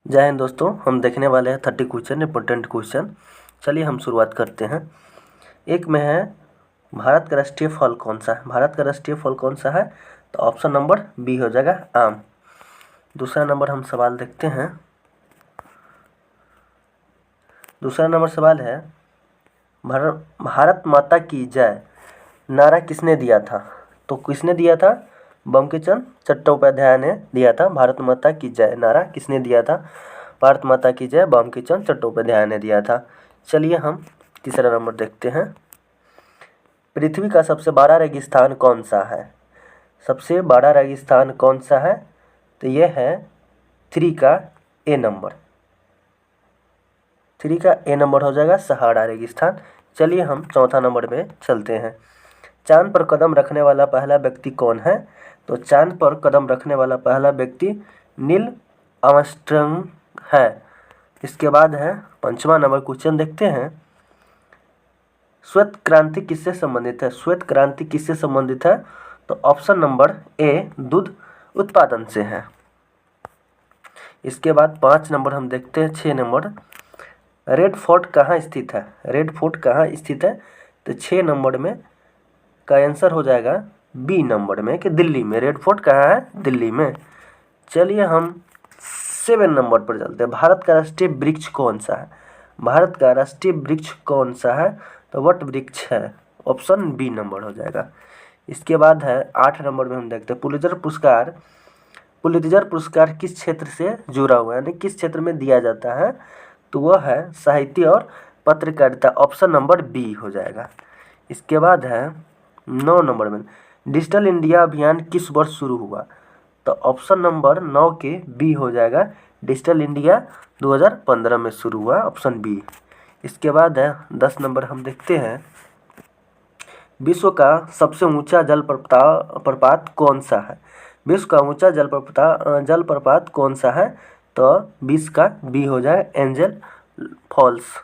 जय हिंद दोस्तों, हम देखने वाले हैं 30 क्वेश्चन इंपॉर्टेंट क्वेश्चन। चलिए हम शुरुआत करते हैं। एक में है भारत का राष्ट्रीय फल कौन सा है। भारत का राष्ट्रीय फल कौन सा है, तो ऑप्शन नंबर बी हो जाएगा आम। दूसरा नंबर हम सवाल देखते हैं। दूसरा नंबर सवाल है भारत माता की जय नारा किसने दिया था। तो किसने दिया था, बंकिम चंद्र चट्टोपाध्याय ने दिया था। भारत माता की जय नारा किसने दिया था, भारत माता की जय बंकिम चंद्र चट्टोपाध्याय ने दिया था। चलिए हम तीसरा नंबर देखते हैं। पृथ्वी का सबसे बड़ा रेगिस्तान कौन सा है। सबसे बड़ा रेगिस्तान कौन सा है, तो यह है 3 का ए नंबर। 3 का ए नंबर हो जाएगा सहारा रेगिस्तान। चलिए हम चौथा नंबर में चलते हैं। चांद पर कदम रखने वाला पहला व्यक्ति कौन है, तो चांद पर कदम रखने वाला पहला व्यक्ति नील आर्मस्ट्रांग है। इसके बाद है पांचवा नंबर क्वेश्चन देखते हैं। श्वेत क्रांति किससे संबंधित है। श्वेत क्रांति किससे संबंधित है, तो ऑप्शन नंबर ए दूध उत्पादन से है। इसके बाद 5 नंबर हम देखते हैं। 6 नंबर रेड फोर्ट कहाँ स्थित है। रेड फोर्ट कहाँ स्थित है, तो 6 नंबर में का आंसर हो जाएगा बी नंबर में कि दिल्ली में। रेड फोर्ट कहाँ है, दिल्ली में। चलिए हम 7 नंबर पर चलते हैं। भारत का राष्ट्रीय वृक्ष कौन सा है। भारत का राष्ट्रीय वृक्ष कौन सा है, तो वट वृक्ष है। ऑप्शन बी नंबर हो जाएगा। इसके बाद है 8 नंबर में हम देखते हैं पुलित्जर पुरस्कार। पुलित्जर पुरस्कार किस क्षेत्र से जुड़ा हुआ है, यानी किस क्षेत्र में दिया जाता है, तो वह है साहित्य और पत्रकारिता। ऑप्शन नंबर बी हो जाएगा। इसके बाद है 9 नंबर में डिजिटल इंडिया अभियान किस वर्ष शुरू हुआ, तो ऑप्शन नंबर 9 के बी हो जाएगा। डिजिटल इंडिया 2015 में शुरू हुआ, ऑप्शन बी। इसके बाद है 10 नंबर हम देखते हैं। विश्व का सबसे ऊंचा जलप्रपात कौन सा है। विश्व का ऊंचा जलप्रपात कौन सा है, तो 20 का बी हो जाए एंजल फॉल्स।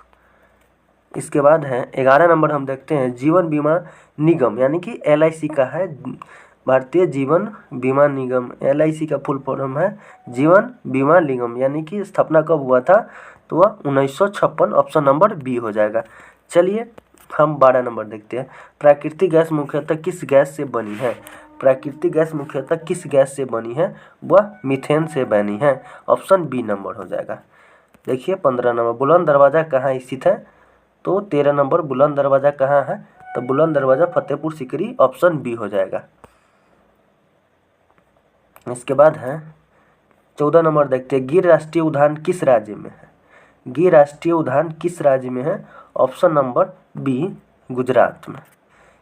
इसके बाद है 11 नंबर हम देखते हैं। जीवन बीमा निगम यानी कि LIC का है, भारतीय जीवन बीमा निगम। LIC का फुल फॉर्म है जीवन बीमा निगम, यानी कि स्थापना कब हुआ था, तो वह 1956। ऑप्शन नंबर बी हो जाएगा। चलिए हम 12 नंबर देखते हैं। प्राकृतिक गैस मुख्यतः किस गैस से बनी है। प्राकृतिक गैस मुख्यतः किस गैस से बनी है, वह मीथेन से बनी है। ऑप्शन बी नंबर हो जाएगा। देखिए 15 नंबर बुलंद दरवाज़ा कहाँ स्थित है, तो 13 नंबर बुलंद दरवाज़ा कहाँ है, तो बुलंद दरवाज़ा फतेहपुर सीकरी। ऑप्शन बी हो जाएगा। इसके बाद है 14 नंबर देखते हैं। गिर राष्ट्रीय उद्यान किस राज्य में है। गिर राष्ट्रीय उद्यान किस राज्य में है, ऑप्शन नंबर बी गुजरात में।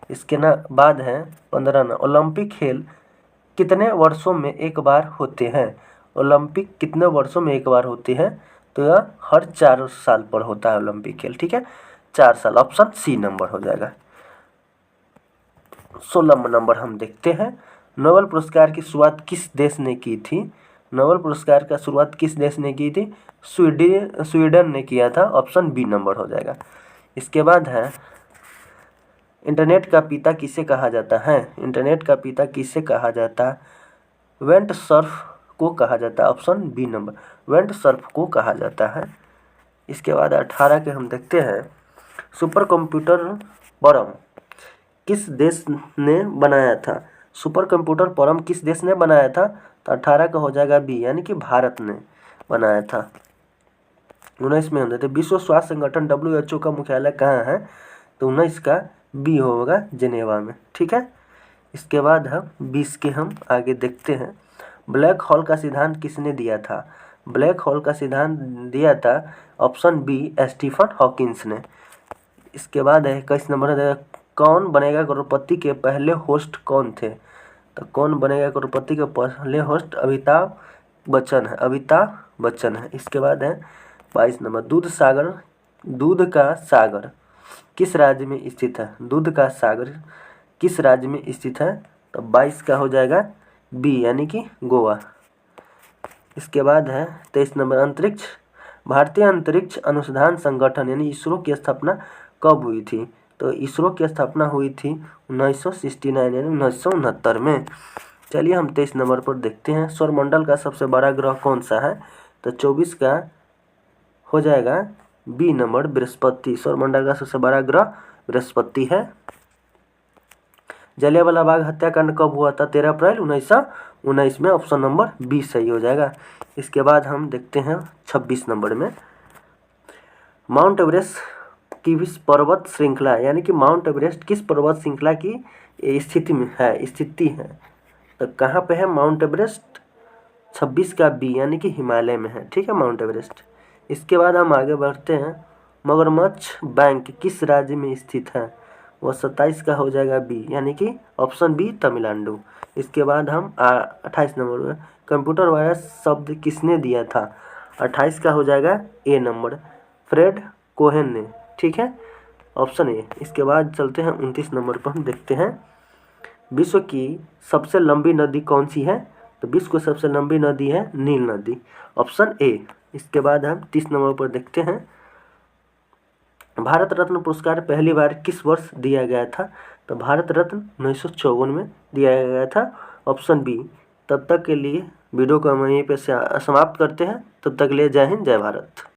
इसके बाद है 15 ना ओलंपिक खेल कितने वर्षों में एक बार होते हैं। ओलंपिक कितने वर्षों में एक बार होते हैं, तो यह हर 4 साल पर होता है ओलंपिक खेल, ठीक है, 4 साल। ऑप्शन सी नंबर हो जाएगा। 16 नंबर हम देखते हैं। नोबेल पुरस्कार की शुरुआत किस देश ने की थी। नोबेल पुरस्कार का शुरुआत किस देश ने की थी, स्वीडन ने किया था। ऑप्शन बी नंबर हो जाएगा। इसके बाद है इंटरनेट का पिता किसे कहा जाता है। इंटरनेट का पिता किसे कहा जाता है, वेंट सर्फ को कहा जाता है। ऑप्शन बी नंबर वेंट सर्फ को कहा जाता है। इसके बाद 18 के हम देखते हैं। सुपर कंप्यूटर परम किस देश ने बनाया था। सुपर कंप्यूटर परम किस देश ने बनाया था, तो 18 का हो जाएगा बी, यानी कि भारत ने बनाया था। 19 में हम देखते हैं। विश्व स्वास्थ्य संगठन WHO का मुख्यालय कहाँ है, तो 19 का बी होगा जिनेवा में, ठीक है। इसके बाद हम 20 के हम आगे देखते हैं। ब्लैक होल का सिद्धांत किसने दिया था। ब्लैक होल का सिद्धांत दिया था ऑप्शन बी स्टीफन हॉकिंस ने। इसके बाद है 21 नंबर। कौन बनेगा करोड़पति के पहले होस्ट कौन थे, तो कौन बनेगा करोड़पति के पहले होस्ट अमिताभ बच्चन है। अमिताभ बच्चन है। इसके बाद है 22 नंबर। दूध का सागर किस राज्य में स्थित है। दूध का सागर किस राज्य में स्थित है, तो 22 का हो जाएगा बी, यानी कि गोवा। इसके बाद है 23 नंबर। भारतीय अंतरिक्ष अनुसंधान संगठन यानी इसरो की स्थापना कब हुई थी, तो इसरो की स्थापना हुई थी 1969 यानी 1969 में। चलिए हम 23 नंबर पर देखते हैं। सौरमंडल का सबसे बड़ा ग्रह कौन सा है, तो 24 का हो जाएगा बी नंबर बृहस्पति। सौरमंडल का सबसे बड़ा ग्रह बृहस्पति है। जलियांवाला बाग हत्याकांड कब हुआ था? 13 अप्रैल 1919 में। ऑप्शन नंबर बी सही हो जाएगा। इसके बाद हम देखते हैं 26 नंबर में, माउंट एवरेस्ट की किस पर्वत श्रृंखला, यानी कि माउंट एवरेस्ट किस पर्वत श्रृंखला की स्थिति है? तो कहाँ पे है माउंट एवरेस्ट? 26 का बी, यानी कि हिमालय में है। ठीक है, माउंट एवरेस्ट। इसके बाद हम आगे बढ़ते हैं, मगरमच्छ बैंक किस राज्य में स्थित है? वह 27 का हो जाएगा बी, यानी कि ऑप्शन बी तमिलनाडु। इसके बाद हम 28 नंबर में, कंप्यूटर वायरस शब्द किसने दिया था? 28 का हो जाएगा ए नंबर, फ्रेड कोहेन ने। ठीक है, ऑप्शन ए। इसके बाद चलते हैं 29 नंबर पर, हम देखते हैं विश्व की सबसे लंबी नदी कौन सी है? तो विश्व की सबसे लंबी नदी है नील नदी, ऑप्शन ए। इसके बाद हम 30 नंबर पर देखते हैं, भारत रत्न पुरस्कार पहली बार किस वर्ष दिया गया था? तो भारत रत्न 1954 में दिया गया था, ऑप्शन बी। तब तक के लिए वीडियो को हम यहीं पे समाप्त करते हैं। तब तक के लिए जय हिंद, जय भारत।